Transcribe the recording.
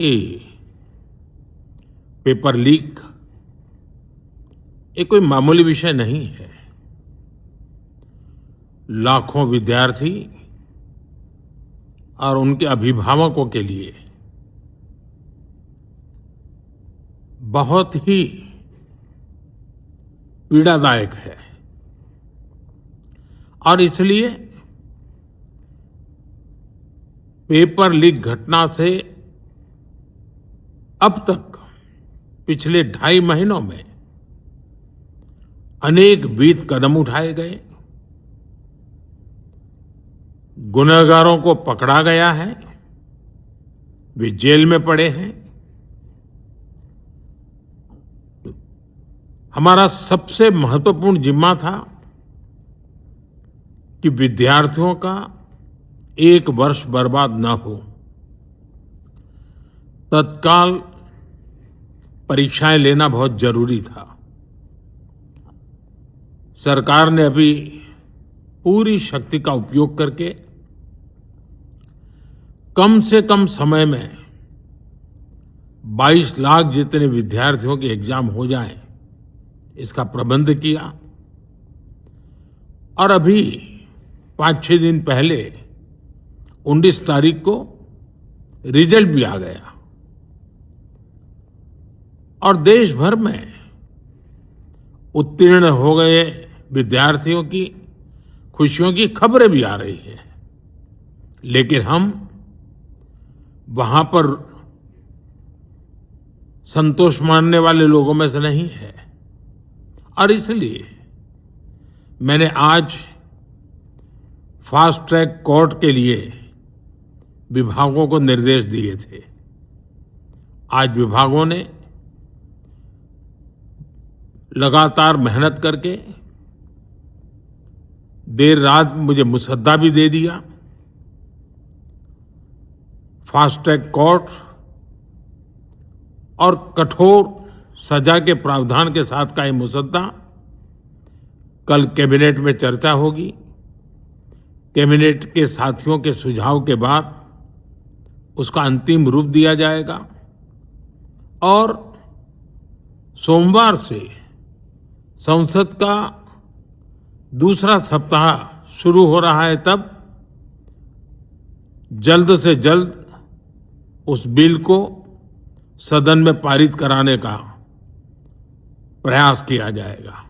ये paper leak ये कोई मामूली विषय नहीं है। लाखों विद्यार्थी और उनके अभिभावकों के लिए बहुत ही पीड़ादायक है और इसलिए पेपर लीक घटना से अब तक पिछले 2.5 महीनों में अनेक विहित कदम उठाए गए, गुनहगारों को पकड़ा गया है, वे जेल में पड़े हैं। हमारा सबसे महत्वपूर्ण जिम्मा था कि विद्यार्थियों का 1 वर्ष बर्बाद न हो। तत्काल परीक्षाएं लेना बहुत जरूरी था। सरकार ने अभी पूरी शक्ति का उपयोग करके कम से कम समय में 22 लाख जितने विद्यार्थियों के एग्जाम हो जाएं, इसका प्रबंध किया। और अभी 5-6 दिन पहले 19 तारीख को रिजल्ट भी आ गया और देश भर में उत्तीर्ण हो गए विद्यार्थियों की खुशियों की खबरें भी आ रही हैं। लेकिन हम वहां पर संतोष मानने वाले लोगों में से नहीं है और इसलिए मैंने आज फास्ट ट्रैक कोर्ट के लिए विभागों को निर्देश दिए थे। आज विभागों ने लगातार मेहनत करके देर रात मुझे मुसद्दा भी दे दिया। फास्ट ट्रैक कोर्ट और कठोर सजा के प्रावधान के साथ का ये मुसद्दा कल कैबिनेट में चर्चा होगी। कैबिनेट के साथियों के सुझाव के बाद उसका अंतिम रूप दिया जाएगा और सोमवार से संसद का दूसरा सप्ताह शुरू हो रहा है। तब जल्द से जल्द उस बिल को सदन में पारित कराने का प्रयास किया जाएगा।